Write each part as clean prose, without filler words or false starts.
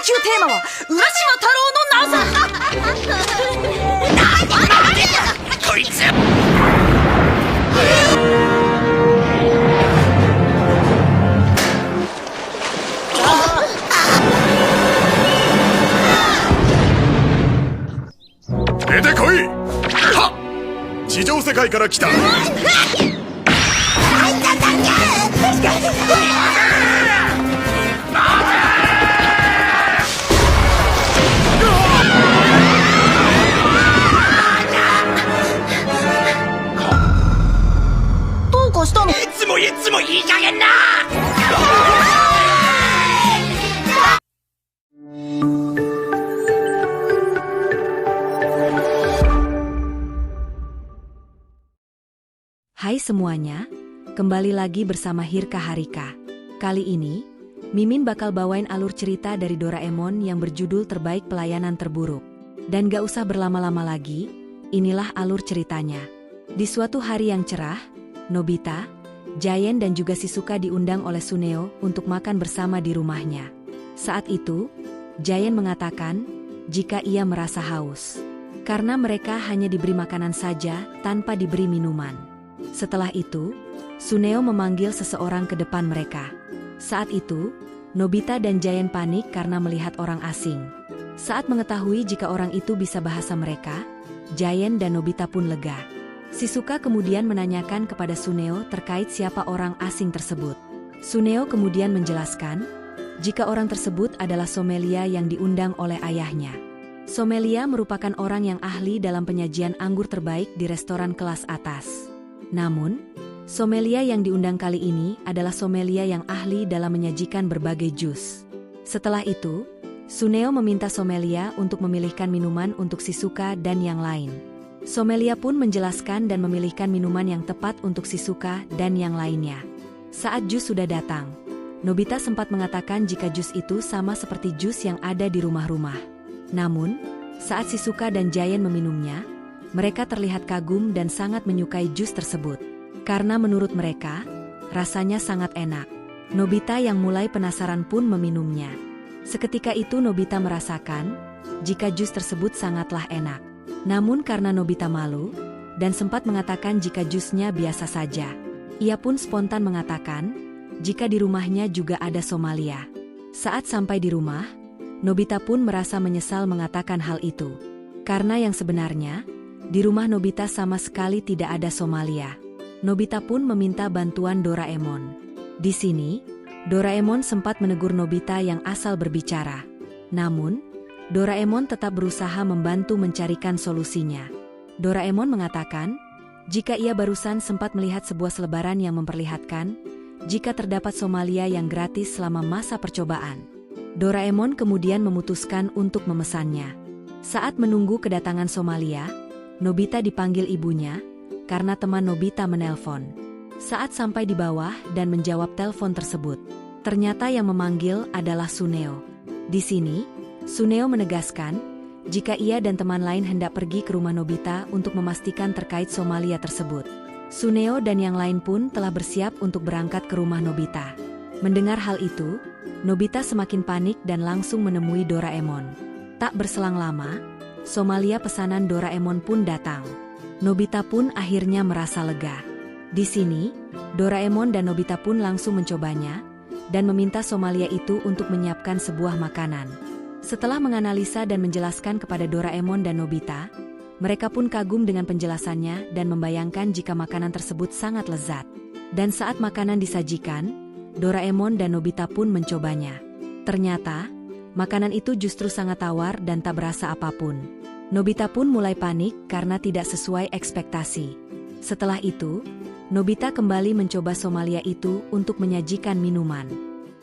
究テーマは浦島太郎の謎。こいつ出てこい。はっ、地上世界から来た。どうかしたの？いつもいい加減な。Hai semuanya, kembali lagi bersama Hirka Harika. Kali ini, Mimin bakal bawain alur cerita dari Doraemon yang berjudul Terbaik Pelayanan Terburuk. Dan gak usah berlama-lama lagi, inilah alur ceritanya. Di suatu hari yang cerah, Nobita, Giant dan juga Shizuka diundang oleh Suneo untuk makan bersama di rumahnya. Saat itu, Giant mengatakan jika ia merasa haus. Karena mereka hanya diberi makanan saja tanpa diberi minuman. Setelah itu, Suneo memanggil seseorang ke depan mereka. Saat itu, Nobita dan Giant panik karena melihat orang asing. Saat mengetahui jika orang itu bisa bahasa mereka, Giant dan Nobita pun lega. Shizuka kemudian menanyakan kepada Suneo terkait siapa orang asing tersebut. Suneo kemudian menjelaskan jika orang tersebut adalah Somelia yang diundang oleh ayahnya. Somelia merupakan orang yang ahli dalam penyajian anggur terbaik di restoran kelas atas. Namun, Somelia yang diundang kali ini adalah Somelia yang ahli dalam menyajikan berbagai jus. Setelah itu, Suneo meminta Somelia untuk memilihkan minuman untuk Shizuka dan yang lain. Somelia pun menjelaskan dan memilihkan minuman yang tepat untuk Shizuka dan yang lainnya. Saat jus sudah datang, Nobita sempat mengatakan jika jus itu sama seperti jus yang ada di rumah-rumah. Namun, saat Shizuka dan Giant meminumnya, mereka terlihat kagum dan sangat menyukai jus tersebut. Karena menurut mereka, rasanya sangat enak. Nobita yang mulai penasaran pun meminumnya. Seketika itu Nobita merasakan jika jus tersebut sangatlah enak. Namun karena Nobita malu, dan sempat mengatakan jika jusnya biasa saja. Ia pun spontan mengatakan jika di rumahnya juga ada Somalia. Saat sampai di rumah, Nobita pun merasa menyesal mengatakan hal itu. Karena yang sebenarnya, di rumah Nobita sama sekali tidak ada Somalia. Nobita pun meminta bantuan Doraemon. Di sini, Doraemon sempat menegur Nobita yang asal berbicara. Namun, Doraemon tetap berusaha membantu mencarikan solusinya. Doraemon mengatakan, jika ia barusan sempat melihat sebuah selebaran yang memperlihatkan jika terdapat Somalia yang gratis selama masa percobaan. Doraemon kemudian memutuskan untuk memesannya. Saat menunggu kedatangan Somalia, Nobita dipanggil ibunya, karena teman Nobita menelpon. Saat sampai di bawah dan menjawab telepon tersebut, ternyata yang memanggil adalah Suneo. Di sini, Suneo menegaskan, jika ia dan teman lain hendak pergi ke rumah Nobita untuk memastikan terkait Somalia tersebut. Suneo dan yang lain pun telah bersiap untuk berangkat ke rumah Nobita. Mendengar hal itu, Nobita semakin panik dan langsung menemui Doraemon. Tak berselang lama, Somalia pesanan Doraemon pun datang. Nobita pun akhirnya merasa lega. Di sini, Doraemon dan Nobita pun langsung mencobanya, dan meminta Somalia itu untuk menyiapkan sebuah makanan. Setelah menganalisa dan menjelaskan kepada Doraemon dan Nobita, mereka pun kagum dengan penjelasannya dan membayangkan jika makanan tersebut sangat lezat. Dan saat makanan disajikan, Doraemon dan Nobita pun mencobanya. Ternyata, makanan itu justru sangat tawar dan tak berasa apapun. Nobita pun mulai panik karena tidak sesuai ekspektasi. Setelah itu, Nobita kembali mencoba Somalia itu untuk menyajikan minuman.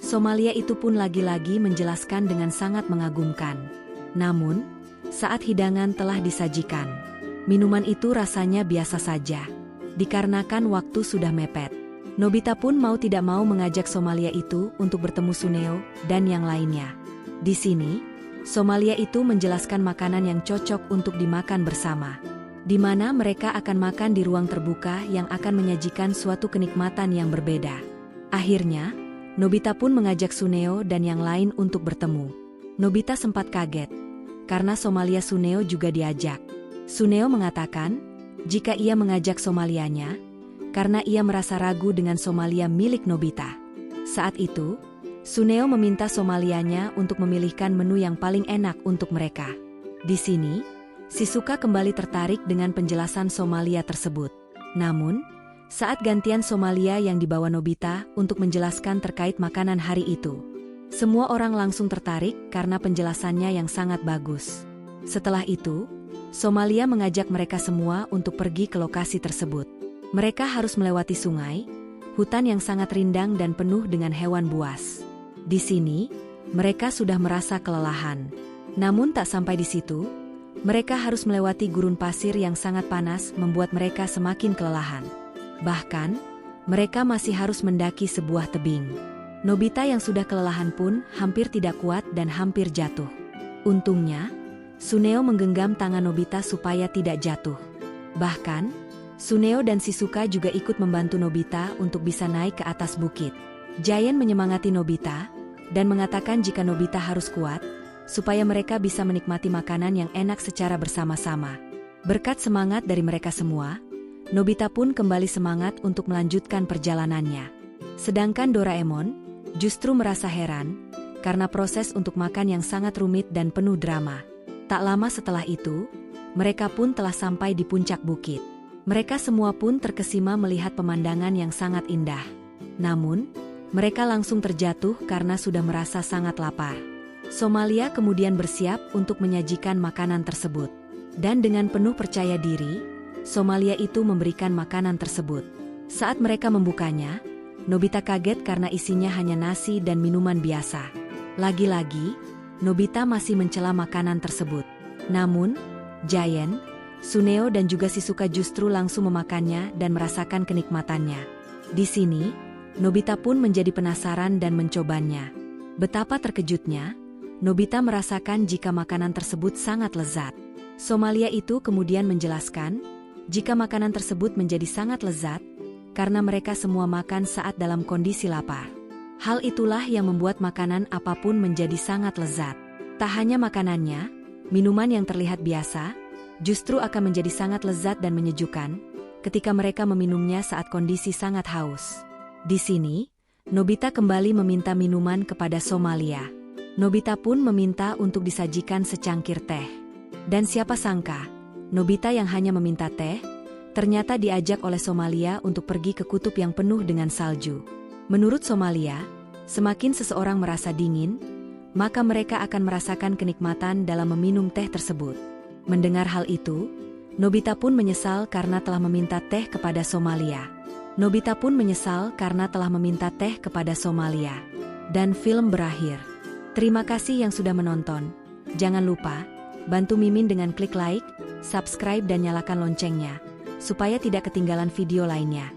Somalia itu pun lagi-lagi menjelaskan dengan sangat mengagumkan. Namun, saat hidangan telah disajikan, minuman itu rasanya biasa saja. Dikarenakan waktu sudah mepet, Nobita pun mau tidak mau mengajak Somalia itu untuk bertemu Suneo dan yang lainnya. Di sini, Somalia itu menjelaskan makanan yang cocok untuk dimakan bersama, di mana mereka akan makan di ruang terbuka yang akan menyajikan suatu kenikmatan yang berbeda. Akhirnya, Nobita pun mengajak Suneo dan yang lain untuk bertemu. Nobita sempat kaget, karena Somalia Suneo juga diajak. Suneo mengatakan, jika ia mengajak Somalianya, karena ia merasa ragu dengan Somalia milik Nobita. Saat itu, Suneo meminta Somalianya untuk memilihkan menu yang paling enak untuk mereka. Di sini, Shizuka kembali tertarik dengan penjelasan Somalia tersebut. Namun, saat gantian Somalia yang dibawa Nobita untuk menjelaskan terkait makanan hari itu, semua orang langsung tertarik karena penjelasannya yang sangat bagus. Setelah itu, Somalia mengajak mereka semua untuk pergi ke lokasi tersebut. Mereka harus melewati sungai, hutan yang sangat rindang dan penuh dengan hewan buas. Di sini, mereka sudah merasa kelelahan. Namun tak sampai di situ, mereka harus melewati gurun pasir yang sangat panas membuat mereka semakin kelelahan. Bahkan, mereka masih harus mendaki sebuah tebing. Nobita yang sudah kelelahan pun hampir tidak kuat dan hampir jatuh. Untungnya, Suneo menggenggam tangan Nobita supaya tidak jatuh. Bahkan, Suneo dan Shizuka juga ikut membantu Nobita untuk bisa naik ke atas bukit. Giant menyemangati Nobita dan mengatakan jika Nobita harus kuat, supaya mereka bisa menikmati makanan yang enak secara bersama-sama. Berkat semangat dari mereka semua, Nobita pun kembali semangat untuk melanjutkan perjalanannya. Sedangkan Doraemon justru merasa heran karena proses untuk makan yang sangat rumit dan penuh drama. Tak lama setelah itu, mereka pun telah sampai di puncak bukit. Mereka semua pun terkesima melihat pemandangan yang sangat indah. Namun, mereka langsung terjatuh karena sudah merasa sangat lapar. Somalia kemudian bersiap untuk menyajikan makanan tersebut. Dan dengan penuh percaya diri, Somalia itu memberikan makanan tersebut. Saat mereka membukanya, Nobita kaget karena isinya hanya nasi dan minuman biasa. Lagi-lagi, Nobita masih mencela makanan tersebut. Namun, Giant, Suneo dan juga Shizuka justru langsung memakannya dan merasakan kenikmatannya. Di sini, Nobita pun menjadi penasaran dan mencobanya. Betapa terkejutnya, Nobita merasakan jika makanan tersebut sangat lezat. Somalia itu kemudian menjelaskan, jika makanan tersebut menjadi sangat lezat, karena mereka semua makan saat dalam kondisi lapar. Hal itulah yang membuat makanan apapun menjadi sangat lezat. Tak hanya makanannya, minuman yang terlihat biasa, justru akan menjadi sangat lezat dan menyejukkan, ketika mereka meminumnya saat kondisi sangat haus. Di sini, Nobita kembali meminta minuman kepada Somalia. Nobita pun meminta untuk disajikan secangkir teh. Dan siapa sangka, Nobita yang hanya meminta teh, ternyata diajak oleh Somalia untuk pergi ke kutub yang penuh dengan salju. Menurut Somalia, semakin seseorang merasa dingin, maka mereka akan merasakan kenikmatan dalam meminum teh tersebut. Mendengar hal itu, Nobita pun menyesal karena telah meminta teh kepada Somalia. Nobita pun menyesal karena telah meminta teh kepada Somalia. Dan film berakhir. Terima kasih yang sudah menonton. Jangan lupa, bantu Mimin dengan klik like, subscribe dan nyalakan loncengnya, supaya tidak ketinggalan video lainnya.